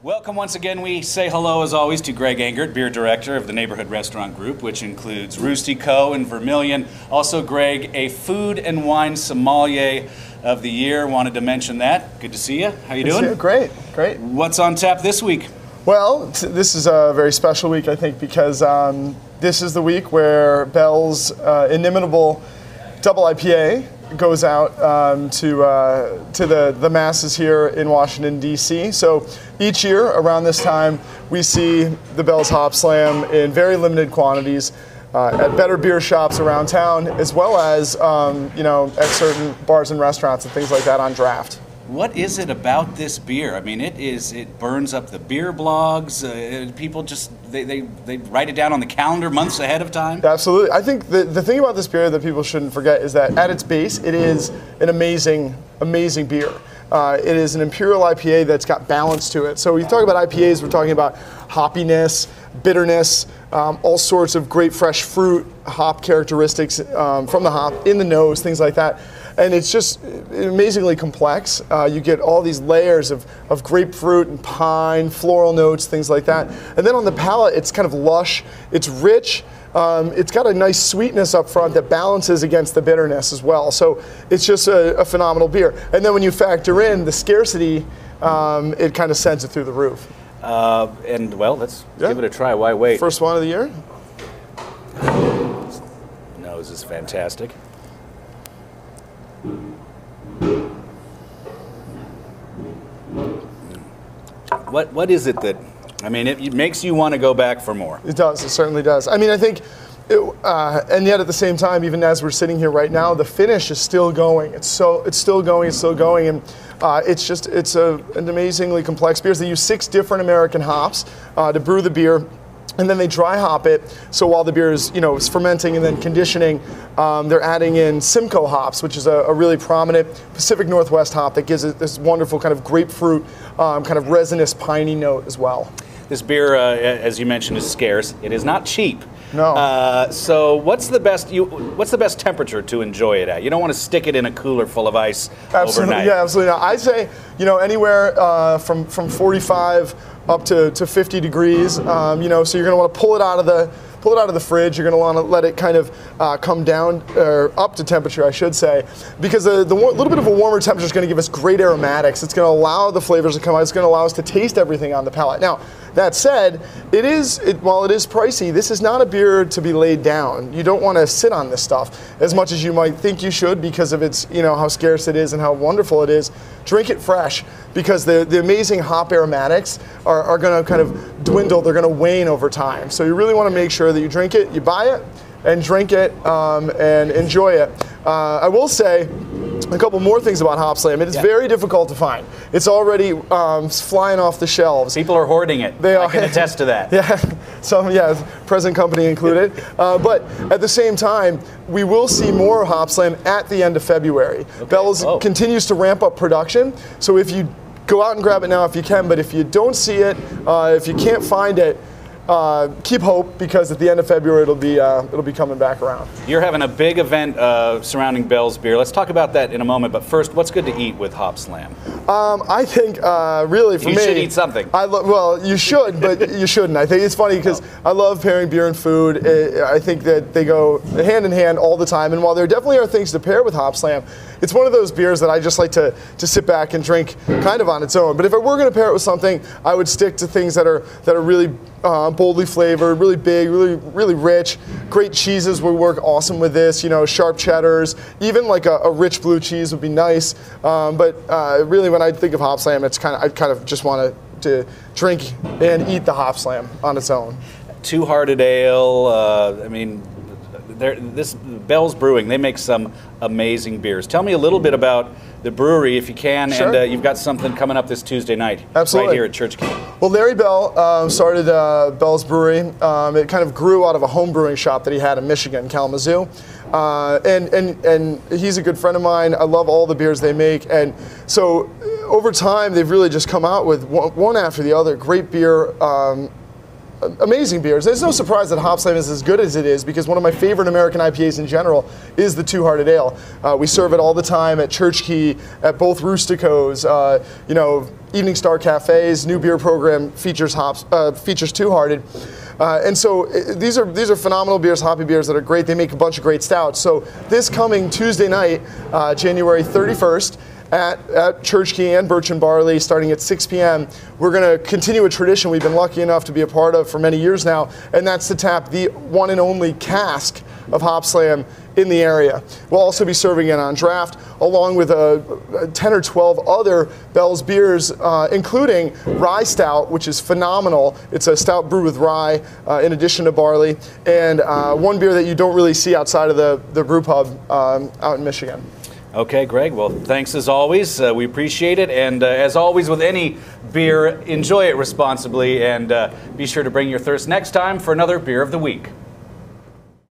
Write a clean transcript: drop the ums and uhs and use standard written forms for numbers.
Welcome once again. We say hello, as always, to Greg Engert, beer director of the Neighborhood Restaurant Group, which includes Roosty Co. and Vermilion. Also, Greg, a Food and Wine Sommelier of the Year. Wanted to mention that. Good to see you. How you doing? Great, great. What's on tap this week? Well, this is a very special week, I think, because this is the week where Bell's inimitable double IPA goes out to the masses here in Washington, D.C. So each year around this time, we see the Bell's Hopslam in very limited quantities at better beer shops around town, as well as at certain bars and restaurants and things like that on draft. What is it about this beer? I mean, it burns up the beer blogs. People just, they write it down on the calendar months ahead of time. Absolutely. I think the thing about this beer that people shouldn't forget is that at its base, it is an amazing beer. It is an Imperial IPA that's got balance to it. So when you talk about IPAs, we're talking about hoppiness, bitterness, all sorts of great fresh fruit, hop characteristics from the hop in the nose, things like that. And it's just amazingly complex. You get all these layers of grapefruit and pine, floral notes, things like that. And then on the palate, it's kind of lush, it's rich, it's got a nice sweetness up front that balances against the bitterness as well. So it's just a phenomenal beer. And then when you factor in the scarcity, it kind of sends it through the roof. And well, let's give it a try. Why wait? First one of the year. Nose is fantastic. What is it that, I mean, it makes you want to go back for more? It does. It certainly does. I mean, I think, and yet at the same time, even as we're sitting here right now, the finish is still going. It's still going, and it's an amazingly complex beer. They use 6 different American hops to brew the beer. And then they dry hop it, so while the beer is, is fermenting and then conditioning, they're adding in Simcoe hops, which is a really prominent Pacific Northwest hop that gives it this wonderful kind of grapefruit, kind of resinous, piney note as well. This beer, as you mentioned, is scarce. It is not cheap. No. So what's the best temperature to enjoy it at? You don't want to stick it in a cooler full of ice overnight. Yeah, absolutely not. I'd say, anywhere from 45 up to 50 degrees. So you're going to want to pull it out of the fridge. You're going to want to let it kind of come down, or up to temperature, I should say, because the little bit of a warmer temperature is going to give us great aromatics. It's going to allow the flavors to come out. It's going to allow us to taste everything on the palate. Now, that said, while it is pricey, this is not a beer to be laid down. You don't want to sit on this stuff as much as you might think you should because of its, how scarce it is and how wonderful it is. Drink it fresh, because the amazing hop aromatics are going to kind of dwindle. They're going to wane over time. So you really want to make sure that you drink it, you buy it, and drink it, and enjoy it. I will say a couple more things about Hopslam. It is very difficult to find. It's already flying off the shelves. People are hoarding it. I can attest to that. Yeah, present company included. But at the same time, we will see more Hopslam at the end of February. Okay. Bell's continues to ramp up production, so if you go out and grab it now if you can, but if you don't see it, if you can't find it, keep hope, because at the end of February it'll be coming back around. You're having a big event surrounding Bell's beer. Let's talk about that in a moment. But first, what's good to eat with Hopslam? I think really for me, you should eat something. Well, you should, but you shouldn't. I think it's funny because I love pairing beer and food. I think that they go hand in hand all the time. And while there definitely are things to pair with Hopslam, it's one of those beers that I just like to sit back and drink kind of on its own. But if I were going to pair it with something, I would stick to things that are really boldly flavored, really big, really rich. Great cheeses would work awesome with this. Sharp cheddars, even like a rich blue cheese would be nice. But really, when I think of Hopslam, I kind of just want to drink and eat the Hopslam on its own. Two-hearted ale. I mean, this Bell's Brewing, they make some amazing beers. Tell me a little bit about the brewery, if you can, Sure. And you've got something coming up this Tuesday night. Absolutely. Right here at Church Camp. Well, Larry Bell started Bell's Brewery. It kind of grew out of a home brewing shop that he had in Michigan, Kalamazoo. And he's a good friend of mine. I love all the beers they make. And so over time, they've really just come out with one after the other, great beer, amazing beers. There's no surprise that Hopslam is as good as it is, because one of my favorite American IPAs in general is the Two Hearted Ale. We serve it all the time at Church Key, at both Roosticos, you know, Evening Star Cafes. New beer program features Two Hearted. And so these are phenomenal beers, hoppy beers that are great. They make a bunch of great stouts. So this coming Tuesday night, January 31st, at Church Key and Birch and Barley, starting at 6 p.m., we're going to continue a tradition we've been lucky enough to be a part of for many years now, and that's to tap the one and only cask of Hopslam in the area. We'll also be serving it on draft, along with 10 or 12 other Bell's beers, including Rye Stout, which is phenomenal. It's a stout brewed with rye in addition to barley, and one beer that you don't really see outside of the brew pub out in Michigan. Okay, Greg. Well, thanks as always. We appreciate it. And as always with any beer, enjoy it responsibly, and be sure to bring your thirst next time for another Beer of the Week.